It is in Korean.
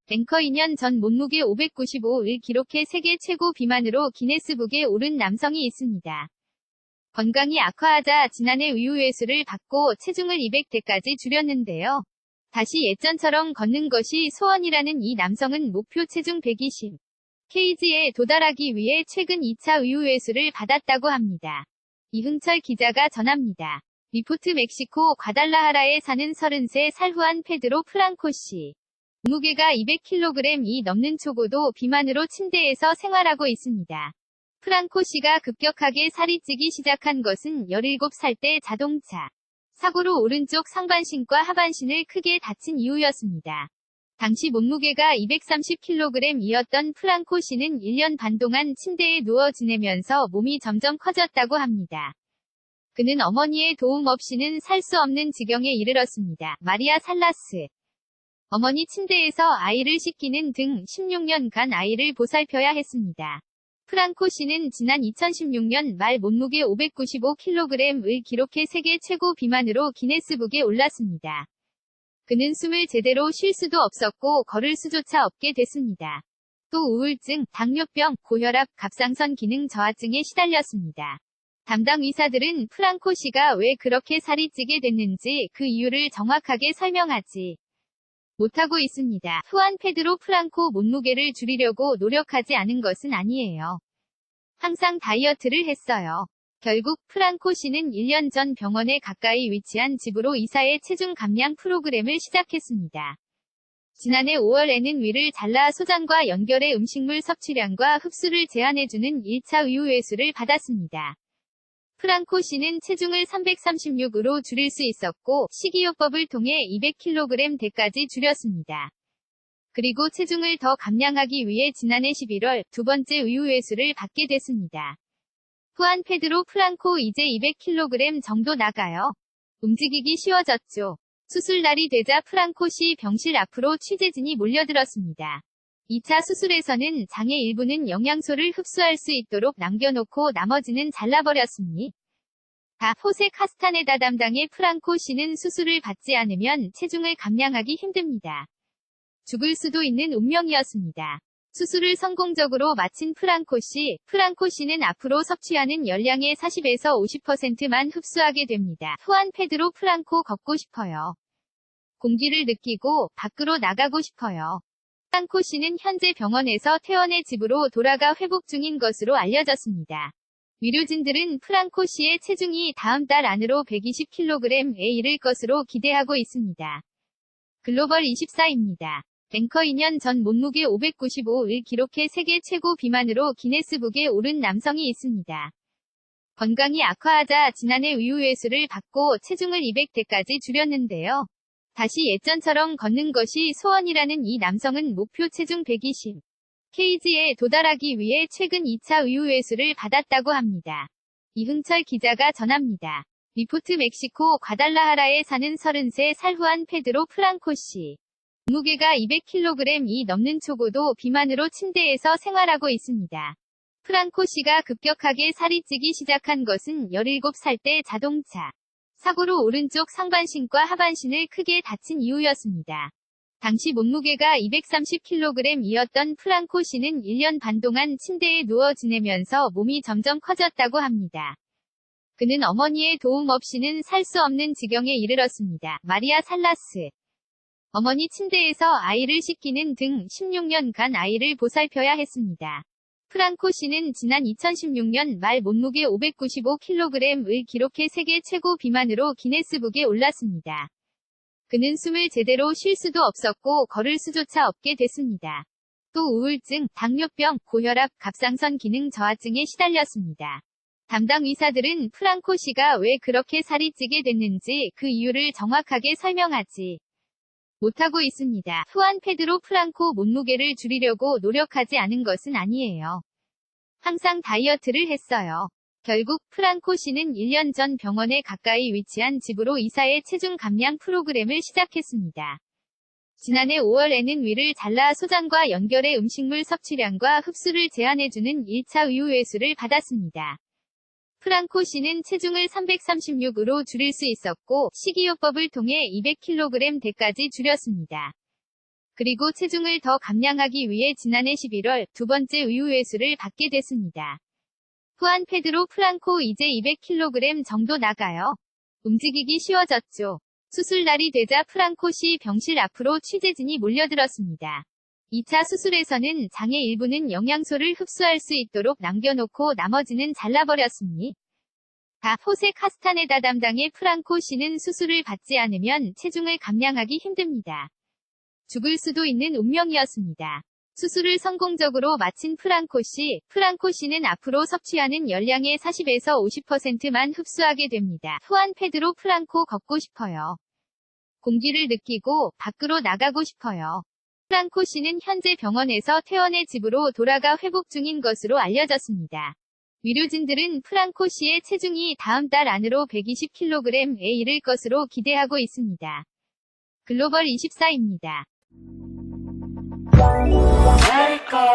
앵커 2년 전 몸무게 595를 기록해 세계 최고 비만으로 기네스북에 오른 남성이 있습니다. 건강이 악화하자 지난해 우유회수를 받고 체중을 200대까지 줄였는데요. 다시 예전처럼 걷는 것이 소원이라는 이 남성은 목표 체중 120kg에 도달하기 위해 최근 2차 우유회수를 받았다고 합니다. 이흥철 기자가 전합니다. 리포트 멕시코 과달라하라에 사는 33살 후안 페드로 프랑코 씨. 몸무게가 200kg이 넘는 초고도 비만으로 침대에서 생활하고 있습니다. 프랑코 씨가 급격하게 살이 찌기 시작한 것은 17살 때 자동차 사고로 오른쪽 상반신과 하반신을 크게 다친 이후였습니다. 당시 몸무게가 230kg이었던 프랑코 씨는 1년 반 동안 침대에 누워 지내면서 몸이 점점 커졌다고 합니다. 그는 어머니의 도움 없이는 살 수 없는 지경에 이르렀습니다. 마리아 살라스. 어머니 침대에서 아이를 씻기는 등 16년간 아이를 보살펴야 했습니다. 프랑코 씨는 지난 2016년 말 몸무게 595kg을 기록해 세계 최고 비만으로 기네스북에 올랐습니다. 그는 숨을 제대로 쉴 수도 없었고 걸을 수조차 없게 됐습니다. 또 우울증, 당뇨병, 고혈압, 갑상선 기능 저하증에 시달렸습니다. 담당 의사들은 프랑코 씨가 왜 그렇게 살이 찌게 됐는지 그 이유를 정확하게 설명하지 못하고 있습니다. 후안 페드로 프랑코 몸무게를 줄이려고 노력하지 않은 것은 아니에요. 항상 다이어트를 했어요. 결국 프랑코 씨는 1년 전 병원에 가까이 위치한 집으로 이사해 체중 감량 프로그램을 시작했습니다. 지난해 5월에는 위를 잘라 소장과 연결해 음식물 섭취량과 흡수를 제한해주는 1차 우유회수를 받았습니다. 프랑코 씨는 체중을 336으로 줄일 수 있었고 식이요법을 통해 200kg대까지 줄였습니다. 그리고 체중을 더 감량하기 위해 지난해 11월 두 번째 우유회수를 받게 됐습니다. 후안 페드로 프랑코 이제 200kg 정도 나가요. 움직이기 쉬워졌죠. 수술 날이 되자 프랑코 씨 병실 앞으로 취재진이 몰려들었습니다. 2차 수술에서는 장의 일부는 영양소를 흡수할 수 있도록 남겨놓고 나머지는 잘라버렸습니다. 호세 카스타네다 담당의 프랑코 씨는 수술을 받지 않으면 체중을 감량하기 힘듭니다. 죽을 수도 있는 운명이었습니다. 수술을 성공적으로 마친 프랑코 씨는 앞으로 섭취하는 열량의 40에서 50%만 흡수하게 됩니다. 후안 페드로 프랑코 걷고 싶어요. 공기를 느끼고 밖으로 나가고 싶어요. 프랑코 씨는 현재 병원에서 퇴원해 집으로 돌아가 회복 중인 것으로 알려졌습니다. 의료진들은 프랑코 씨의 체중이 다음 달 안으로 120kg에 이를 것으로 기대하고 있습니다. 글로벌 24입니다. 앵커 2년 전 몸무게 595를 기록해 세계 최고 비만으로 기네스북에 오른 남성이 있습니다. 건강이 악화하자 지난해 우유회수를 받고 체중을 200대까지 줄였는데요. 다시 예전처럼 걷는 것이 소원이라는 이 남성은 목표 체중 120kg에 도달하기 위해 최근 2차 우유회수를 받았다고 합니다. 이흥철 기자가 전합니다. 리포트 멕시코 과달라하라에 사는 33살 후안 페드로 프랑코 씨. 몸무게가 200kg이 넘는 초고도 비만으로 침대에서 생활하고 있습니다. 프랑코 씨가 급격하게 살이 찌기 시작한 것은 17살 때 자동차 사고로 오른쪽 상반신과 하반신을 크게 다친 이후였습니다. 당시 몸무게가 230kg이었던 프랑코 씨는 1년 반 동안 침대에 누워 지내면서 몸이 점점 커졌다고 합니다. 그는 어머니의 도움 없이는 살 수 없는 지경에 이르렀습니다. 마리아 살라스. 어머니 침대에서 아이를 씻기는 등 16년간 아이를 보살펴야 했습니다. 프랑코 씨는 지난 2016년 말 몸무게 595kg을 기록해 세계 최고 비만으로 기네스북에 올랐습니다. 그는 숨을 제대로 쉴 수도 없었고 걸을 수조차 없게 됐습니다. 또 우울증, 당뇨병, 고혈압, 갑상선 기능 저하증에 시달렸습니다. 담당 의사들은 프랑코 씨가 왜 그렇게 살이 찌게 됐는지 그 이유를 정확하게 설명하지 못하고 있습니다. 후안 페드로 프랑코 몸무게를 줄이려고 노력하지 않은 것은 아니에요. 항상 다이어트를 했어요. 결국 프랑코 씨는 1년 전 병원에 가까이 위치한 집으로 이사해 체중 감량 프로그램을 시작했습니다. 지난해 5월에는 위를 잘라 소장과 연결해 음식물 섭취량과 흡수를 제한해주는 1차 우유회수를 받았습니다. 프랑코 씨는 체중을 336으로 줄일 수 있었고 식이요법을 통해 200kg대까지 줄였습니다. 그리고 체중을 더 감량하기 위해 지난해 11월 두 번째 의우회수를 받게 됐습니다. 후안 페드로 프랑코 이제 200kg 정도 나가요. 움직이기 쉬워졌죠. 수술날이 되자 프랑코 씨 병실 앞으로 취재진이 몰려들었습니다. 2차 수술에서는 장의 일부는 영양소를 흡수할 수 있도록 남겨놓고 나머지는 잘라버렸습니다. 호세 카스타네다 담당의 프랑코 씨는 수술을 받지 않으면 체중을 감량하기 힘듭니다. 죽을 수도 있는 운명이었습니다. 수술을 성공적으로 마친 프랑코 씨는 앞으로 섭취하는 열량의 40에서 50%만 흡수하게 됩니다. 후안 페드로 프랑코 걷고 싶어요. 공기를 느끼고 밖으로 나가고 싶어요. 프랑코 씨는 현재 병원에서 퇴원해 집으로 돌아가 회복 중인 것으로 알려졌습니다. 의료진들은 프랑코 씨의 체중이 다음 달 안으로 120kg에 이를 것으로 기대하고 있습니다. 글로벌 24입니다. Let it go.